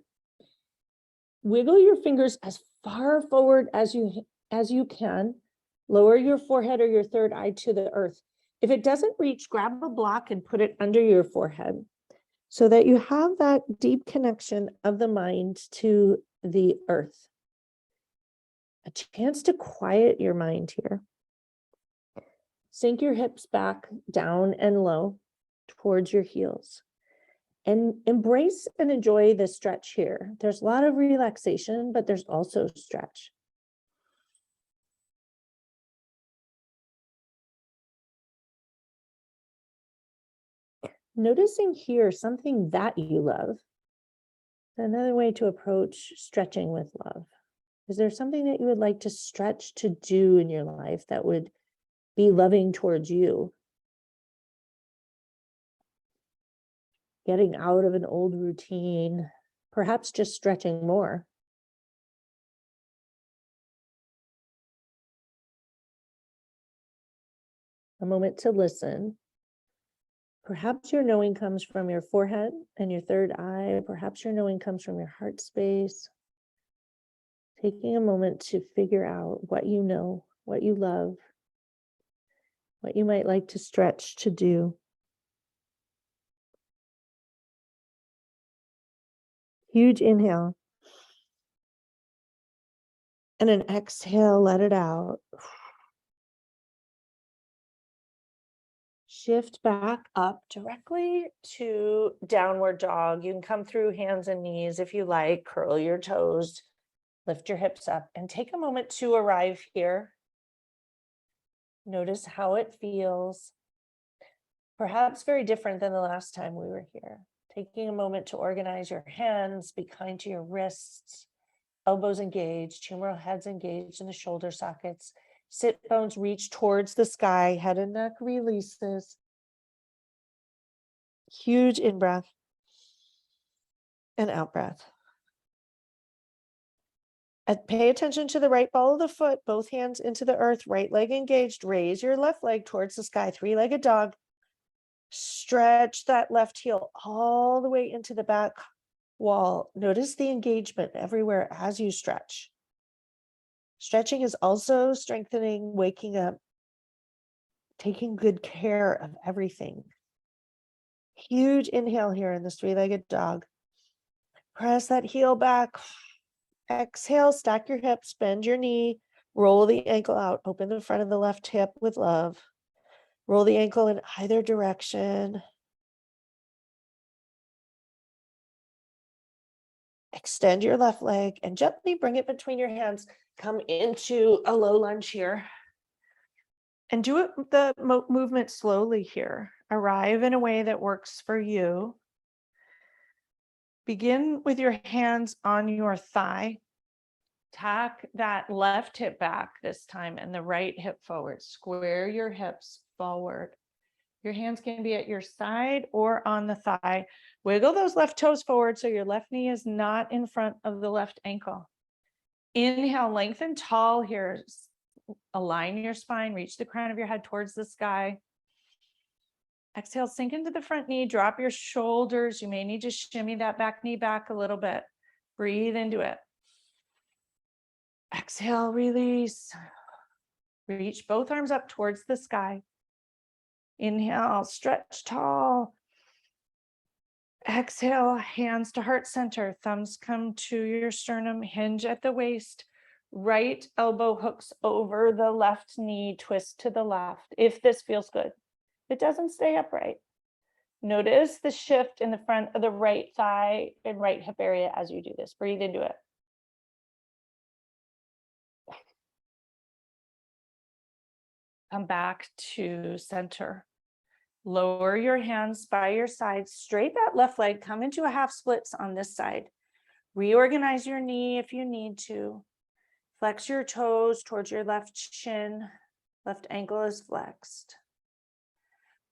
Wiggle your fingers as far forward as you can. Lower your forehead or your third eye to the earth. If it doesn't reach, grab a block and put it under your forehead so that you have that deep connection of the mind to the earth. A chance to quiet your mind here. Sink your hips back down and low towards your heels. And embrace and enjoy the stretch here. There's a lot of relaxation, but there's also stretch. Noticing here something that you love. Another way to approach stretching with love. Is there something that you would like to stretch to do in your life that would be loving towards you? Getting out of an old routine, perhaps just stretching more. A moment to listen. Perhaps your knowing comes from your forehead and your third eye. Perhaps your knowing comes from your heart space. Taking a moment to figure out what you know, what you love, what you might like to stretch to do. Huge inhale. And an exhale, let it out. Shift back up directly to downward dog. You can come through hands and knees if you like. Curl your toes, lift your hips up, and take a moment to arrive here. Notice how it feels. Perhaps very different than the last time we were here. Taking a moment to organize your hands, be kind to your wrists, elbows engaged, humeral heads engaged in the shoulder sockets. Sit bones reach towards the sky, head and neck releases. Huge in-breath and out-breath. Pay attention to the right ball of the foot, both hands into the earth, right leg engaged. Raise your left leg towards the sky, three-legged dog. Stretch that left heel all the way into the back wall. Notice the engagement everywhere as you stretch. Stretching is also strengthening, waking up. taking good care of everything. Huge inhale here in this three-legged dog. Press that heel back. Exhale, stack your hips, bend your knee, roll the ankle out, open the front of the left hip with love. Roll the ankle in either direction. Extend your left leg and gently bring it between your hands. Come into a low lunge here. And do it the movement slowly here. Arrive in a way that works for you. Begin with your hands on your thigh. Tack that left hip back this time and the right hip forward. Square your hips forward. Your hands can be at your side or on the thigh. Wiggle those left toes forward so your left knee is not in front of the left ankle. Inhale, lengthen tall here. Align your spine, reach the crown of your head towards the sky. Exhale, sink into the front knee, drop your shoulders. You may need to shimmy that back knee back a little bit. Breathe into it. Exhale, release. Reach both arms up towards the sky. Inhale, stretch tall. Exhale, hands to heart center. Thumbs come to your sternum, hinge at the waist. Right elbow hooks over the left knee, twist to the left, if this feels good. If it doesn't, stay upright. Notice the shift in the front of the right thigh and right hip area as you do this. Breathe into it. Come back to center. Lower your hands by your sides, straight that left leg, come into a half splits on this side. Reorganize your knee if you need to. Flex your toes towards your left shin. Left ankle is flexed.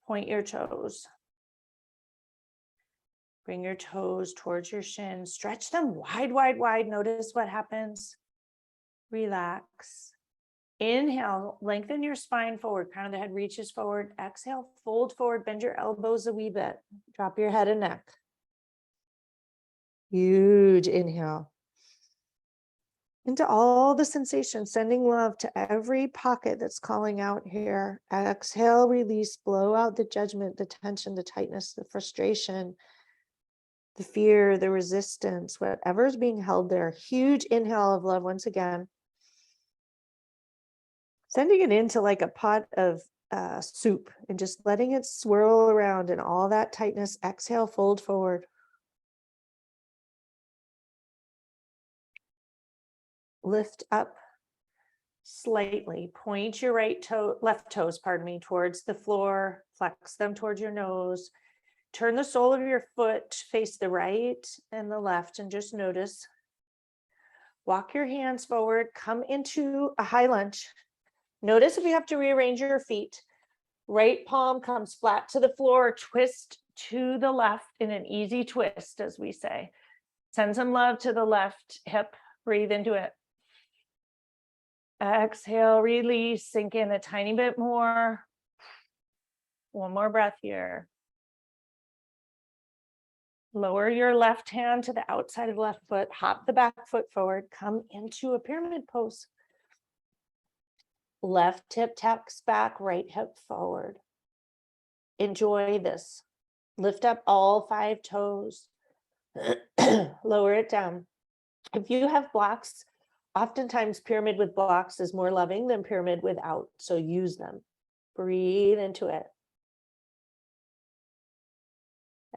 Point your toes. Bring your toes towards your shin. Stretch them wide, wide, wide. Notice what happens. Relax. Inhale, lengthen your spine forward. Crown of the head reaches forward. Exhale, fold forward. Bend your elbows a wee bit. Drop your head and neck. Huge inhale. Into all the sensations, sending love to every pocket that's calling out here. Exhale, release, blow out the judgment, the tension, the tightness, the frustration, the fear, the resistance, whatever's being held there. Huge inhale of love once again. Sending it into like a pot of soup and just letting it swirl around in all that tightness. Exhale, fold forward. Lift up slightly. Point your left toes, towards the floor. Flex them towards your nose. Turn the sole of your foot, face the right and the left, and just notice. Walk your hands forward. Come into a high lunge. Notice if you have to rearrange your feet. Right palm comes flat to the floor. Twist to the left in an easy twist, as we say. Send some love to the left hip. Breathe into it. Exhale, release, sink in a tiny bit more. One more breath here. Lower your left hand to the outside of the left foot. Hop the back foot forward. Come into a pyramid pose. Left hip tucks back, right hip forward. Enjoy this. Lift up all 5 toes. Lower it down. If you have blocks, oftentimes pyramid with blocks is more loving than pyramid without, so use them. Breathe into it.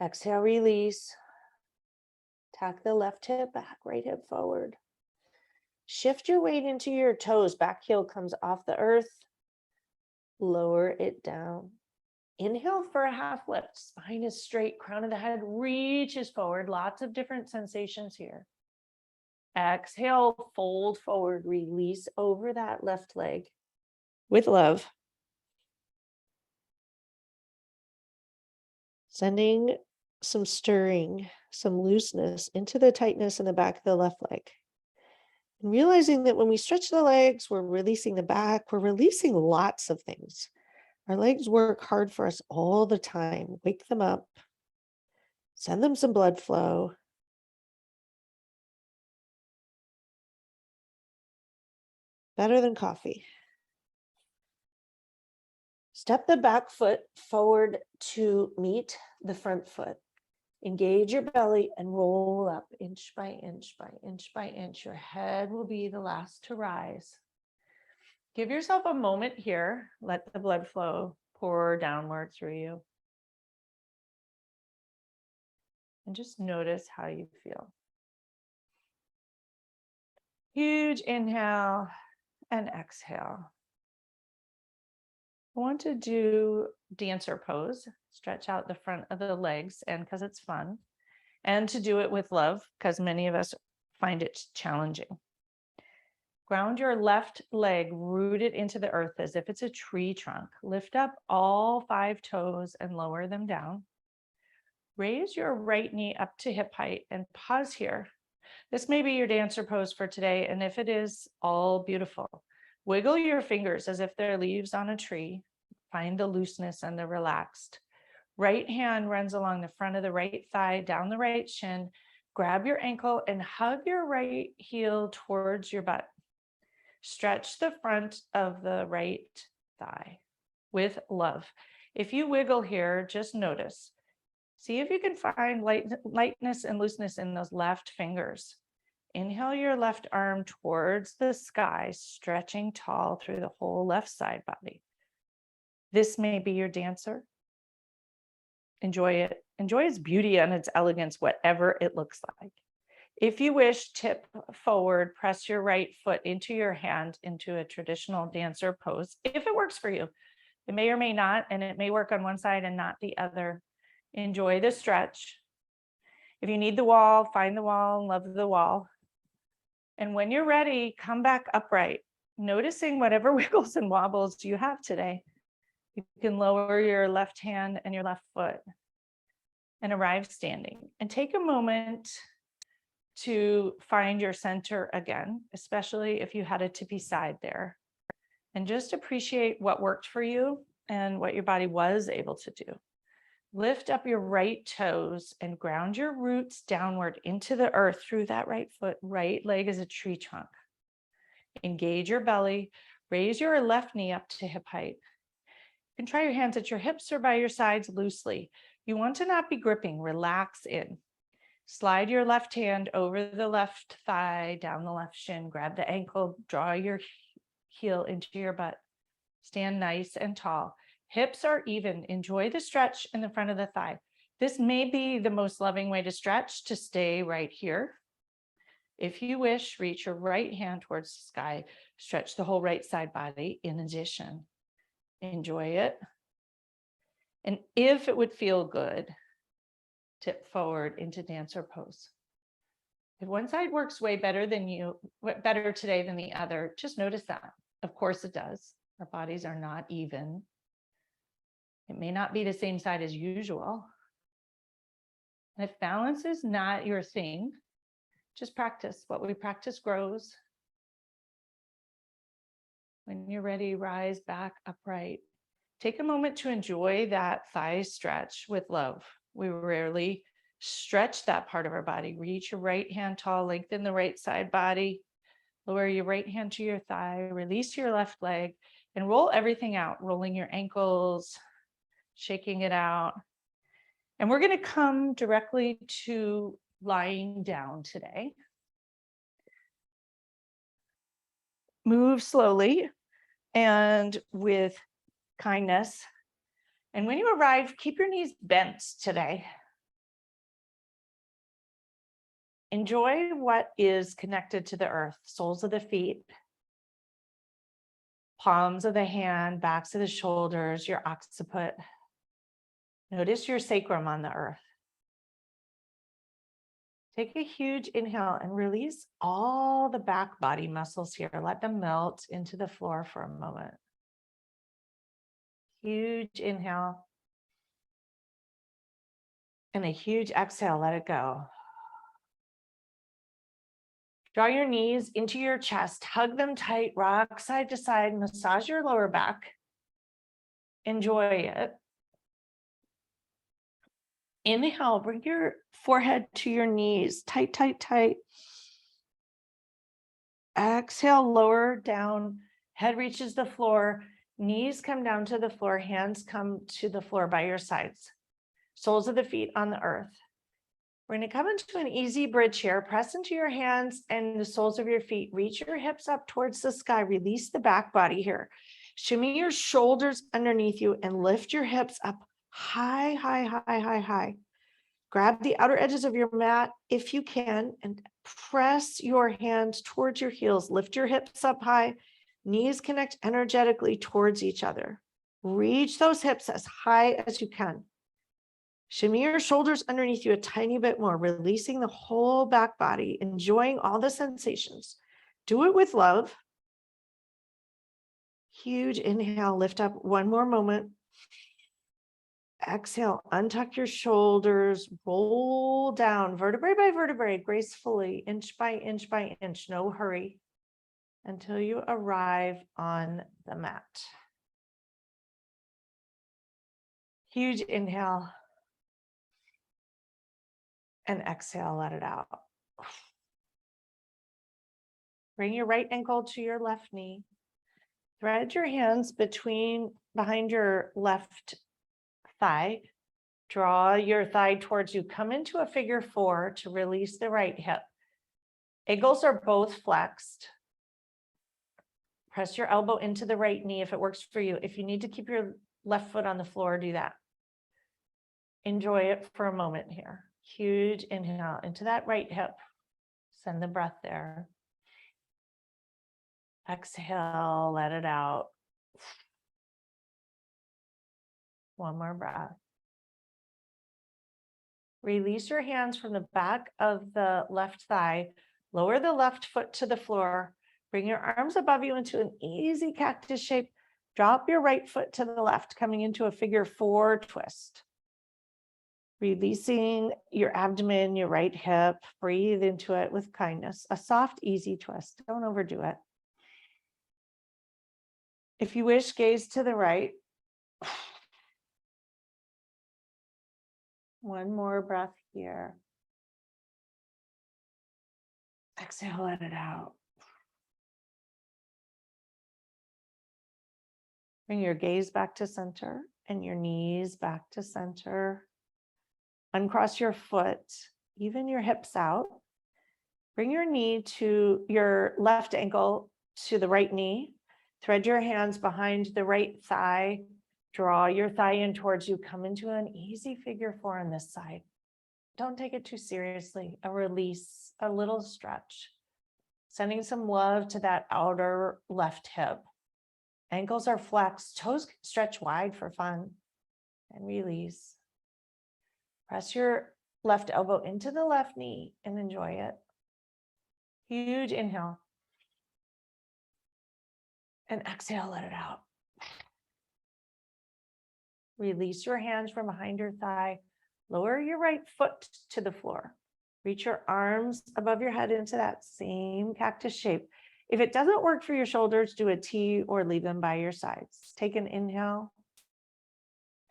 Exhale, release. Tack the left hip back, right hip forward. Shift your weight into your toes. Back heel comes off the earth. Lower it down. Inhale for a half lift. Spine is straight. Crown of the head reaches forward. Lots of different sensations here. Exhale, fold forward. Release over that left leg with love. Sending some stirring, some looseness into the tightness in the back of the left leg. And realizing that when we stretch the legs, we're releasing the back, we're releasing lots of things. Our legs work hard for us all the time. Wake them up, send them some blood flow. Better than coffee. Step the back foot forward to meet the front foot. Engage your belly and roll up inch by inch by inch by inch. Your head will be the last to rise. Give yourself a moment here. Let the blood flow pour downward through you. And just notice how you feel. Huge inhale and exhale. I want to do dancer pose, stretch out the front of the legs, and because it's fun, and to do it with love, because many of us find it challenging. Ground your left leg rooted into the earth as if it's a tree trunk. Lift up all 5 toes and lower them down. Raise your right knee up to hip height and pause here. This may be your dancer pose for today, and if it is, all beautiful. Wiggle your fingers as if they're leaves on a tree. Find the looseness and the relaxed. Right hand runs along the front of the right thigh, down the right shin. Grab your ankle and hug your right heel towards your butt. Stretch the front of the right thigh with love. If you wiggle here, just notice. See if you can find lightness and looseness in those left fingers. Inhale your left arm towards the sky, stretching tall through the whole left side body. This may be your dancer. Enjoy it. Enjoy its beauty and its elegance, whatever it looks like. If you wish, tip forward, press your right foot into your hand into a traditional dancer pose, if it works for you. It may or may not, and it may work on one side and not the other. Enjoy the stretch. If you need the wall, find the wall and love the wall. And when you're ready, come back upright, noticing whatever wiggles and wobbles you have today. You can lower your left hand and your left foot and arrive standing. And take a moment to find your center again, especially if you had a tippy side there. And just appreciate what worked for you and what your body was able to do. Lift up your right toes and ground your roots downward into the earth through that right foot. Right leg is a tree trunk. Engage your belly. Raise your left knee up to hip height. You can try your hands at your hips or by your sides loosely. You want to not be gripping. Relax in. Slide your left hand over the left thigh, down the left shin. Grab the ankle. Draw your heel into your butt. Stand nice and tall. Hips are even. Enjoy the stretch in the front of the thigh. This may be the most loving way to stretch, to stay right here. If you wish, reach your right hand towards the sky. Stretch the whole right side body in addition. Enjoy it. And if it would feel good, tip forward into dancer pose. If one side works way better today than the other, just notice that. Of course it does. Our bodies are not even. It may not be the same side as usual. And if balance is not your thing, just practice. What we practice grows. When you're ready, rise back upright. Take a moment to enjoy that thigh stretch with love. We rarely stretch that part of our body. Reach your right hand tall, lengthen the right side body. Lower your right hand to your thigh, release your left leg, and roll everything out, rolling your ankles, shaking it out. And we're going to come directly to lying down today. Move slowly and with kindness. And when you arrive, keep your knees bent today. Enjoy what is connected to the earth, soles of the feet, palms of the hand, backs of the shoulders, your occiput. Notice your sacrum on the earth. Take a huge inhale and release all the back body muscles here. Let them melt into the floor for a moment. Huge inhale. And a huge exhale, let it go. Draw your knees into your chest, hug them tight, rock side to side, massage your lower back. Enjoy it. Inhale, bring your forehead to your knees, tight, tight, tight. Exhale, lower down, head reaches the floor. Knees come down to the floor, hands come to the floor by your sides. Soles of the feet on the earth. We're going to come into an easy bridge here. Press into your hands and the soles of your feet. Reach your hips up towards the sky. Release the back body here. Shimmy your shoulders underneath you and lift your hips up high, high, high, high, high. Grab the outer edges of your mat if you can and press your hands towards your heels. Lift your hips up high. Knees connect energetically towards each other. Reach those hips as high as you can. Shimmy your shoulders underneath you a tiny bit more, releasing the whole back body, enjoying all the sensations. Do it with love. Huge inhale, lift up one more moment. Exhale, untuck your shoulders, roll down vertebrae by vertebrae, gracefully, inch by inch by inch, no hurry, until you arrive on the mat. Huge inhale. And exhale, let it out. Bring your right ankle to your left knee. Thread your hands behind your left thigh. Draw your thigh towards you. Come into a figure 4 to release the right hip. Ankles are both flexed. Press your elbow into the right knee if it works for you. If you need to keep your left foot on the floor, do that. Enjoy it for a moment here. Huge inhale into that right hip. Send the breath there. Exhale, let it out. One more breath. Release your hands from the back of the left thigh. Lower the left foot to the floor. Bring your arms above you into an easy cactus shape. Drop your right foot to the left, coming into a figure 4 twist. Releasing your abdomen, your right hip, breathe into it with kindness. A soft, easy twist. Don't overdo it. If you wish, gaze to the right. One more breath here. Exhale, let it out. Bring your gaze back to center and your knees back to center. Uncross your foot, even your hips out. Bring your knee to your left ankle to the right knee. Thread your hands behind the right thigh. Draw your thigh in towards you. Come into an easy figure 4 on this side. Don't take it too seriously. A release, a little stretch. Sending some love to that outer left hip. Ankles are flexed. Toes stretch wide for fun. And release. Press your left elbow into the left knee and enjoy it. Huge inhale. And exhale, let it out. Release your hands from behind your thigh. Lower your right foot to the floor. Reach your arms above your head into that same cactus shape. If it doesn't work for your shoulders, do a T or leave them by your sides. Take an inhale.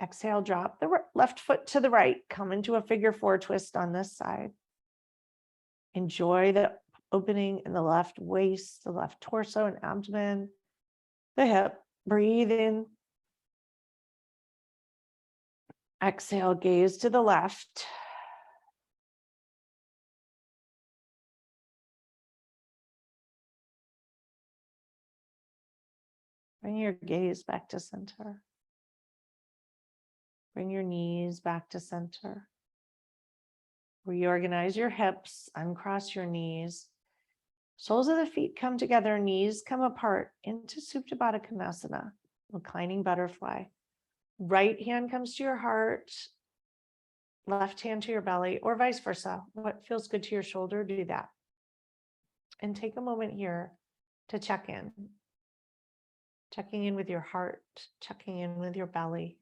Exhale, drop the left foot to the right. Come into a figure 4 twist on this side. Enjoy the opening in the left waist, the left torso and abdomen, the hip. Breathe in. Exhale, gaze to the left. Bring your gaze back to center. Bring your knees back to center. Reorganize your hips, uncross your knees. Soles of the feet come together, knees come apart into Supta Baddha Konasana, reclining butterfly. Right hand comes to your heart, left hand to your belly, or vice versa. What feels good to your shoulder, do that. And take a moment here to check in. Checking in with your heart, checking in with your belly.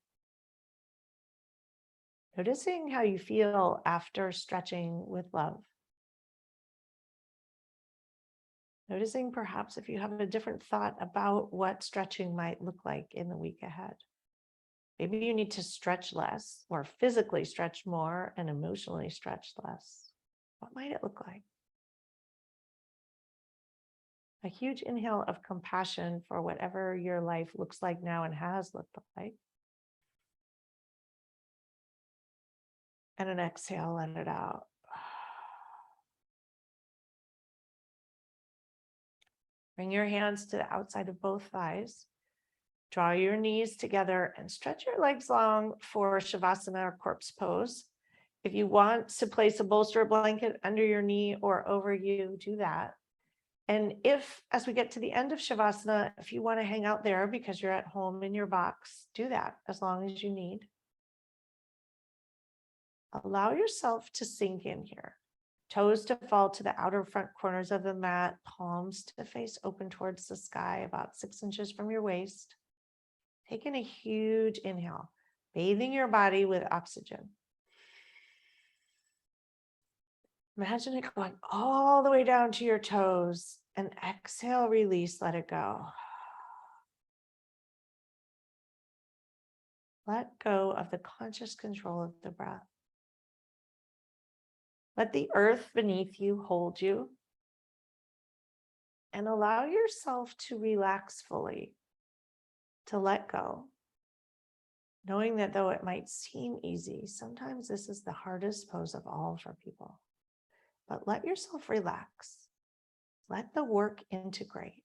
Noticing how you feel after stretching with love. Noticing perhaps if you have a different thought about what stretching might look like in the week ahead. Maybe you need to stretch less, or physically stretch more and emotionally stretch less. What might it look like? A huge inhale of compassion for whatever your life looks like now and has looked like. And an exhale, let it out. Bring your hands to the outside of both thighs. Draw your knees together and stretch your legs long for Shavasana or corpse pose. If you want to place a bolster or blanket under your knee or over you, do that. And if, as we get to the end of Shavasana, if you want to hang out there because you're at home in your box, do that as long as you need. Allow yourself to sink in here. Toes to fall to the outer front corners of the mat, palms to face open towards the sky, about 6 inches from your waist. Taking a huge inhale, bathing your body with oxygen. Imagine it going all the way down to your toes, and exhale, release, let it go. Let go of the conscious control of the breath. Let the earth beneath you hold you, and allow yourself to relax fully, to let go. Knowing that though it might seem easy, sometimes this is the hardest pose of all for people. But let yourself relax. Let the work integrate.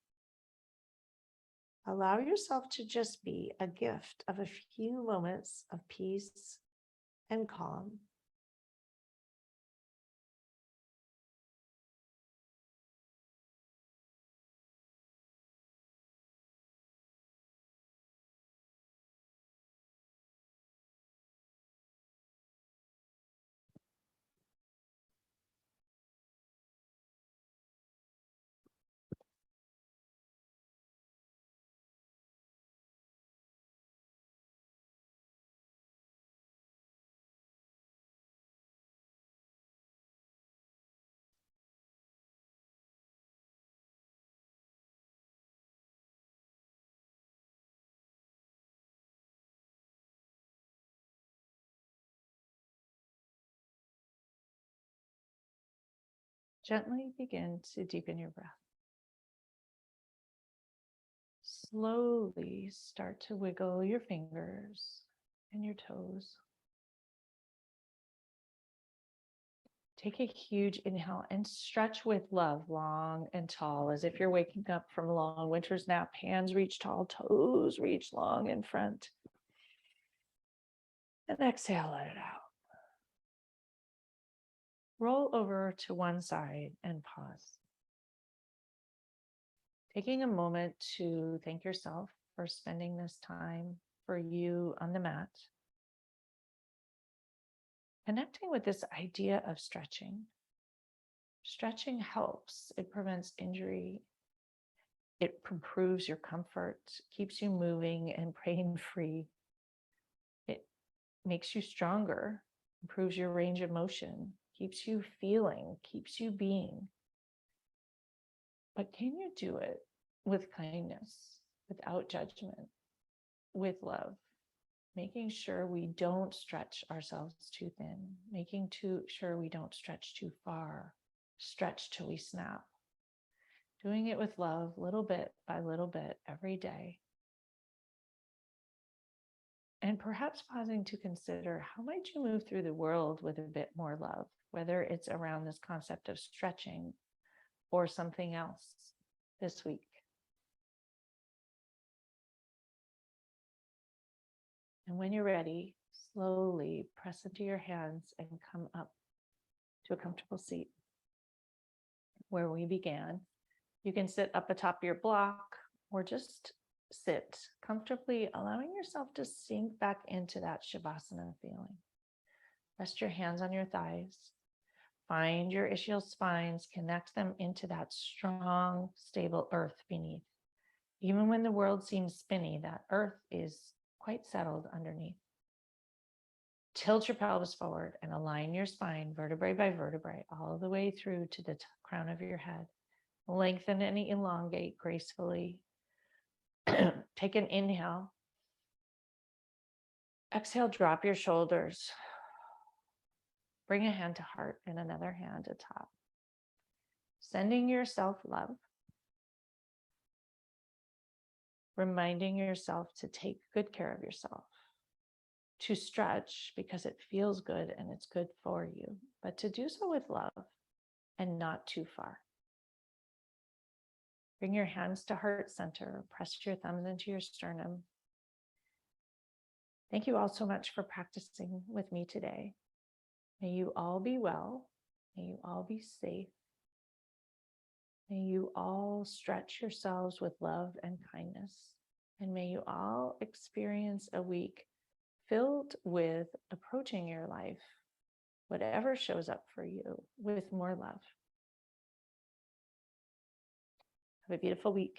Allow yourself to just be a gift of a few moments of peace and calm. Gently begin to deepen your breath. Slowly start to wiggle your fingers and your toes. Take a huge inhale and stretch with love, long and tall, as if you're waking up from a long winter's nap. Hands reach tall, toes reach long in front. And exhale, let it out. Roll over to one side and pause. Taking a moment to thank yourself for spending this time for you on the mat. Connecting with this idea of stretching. Stretching helps. It prevents injury. It improves your comfort, keeps you moving and pain-free. It makes you stronger, improves your range of motion, keeps you feeling, keeps you being. But can you do it with kindness, without judgment, with love? Making sure we don't stretch ourselves too thin, making sure we don't stretch too far, stretch till we snap. Doing it with love, little bit by little bit, every day. And perhaps pausing to consider, how might you move through the world with a bit more love, whether it's around this concept of stretching or something else this week. And when you're ready, slowly press into your hands and come up to a comfortable seat where we began. You can sit up atop your block or just sit comfortably, allowing yourself to sink back into that Shavasana feeling. Rest your hands on your thighs. Find your ischial spines, connect them into that strong, stable earth beneath. Even when the world seems spinny, that earth is quite settled underneath. Tilt your pelvis forward and align your spine vertebrae by vertebrae all the way through to the crown of your head. Lengthen and elongate gracefully. Take an inhale. Exhale, drop your shoulders. Bring a hand to heart and another hand to top. Sending yourself love. reminding yourself to take good care of yourself, to stretch because it feels good and it's good for you, but to do so with love and not too far. Bring your hands to heart center, press your thumbs into your sternum. Thank you all so much for practicing with me today. May you all be well. May you all be safe. May you all stretch yourselves with love and kindness. And may you all experience a week filled with approaching your life, whatever shows up for you, with more love. Have a beautiful week.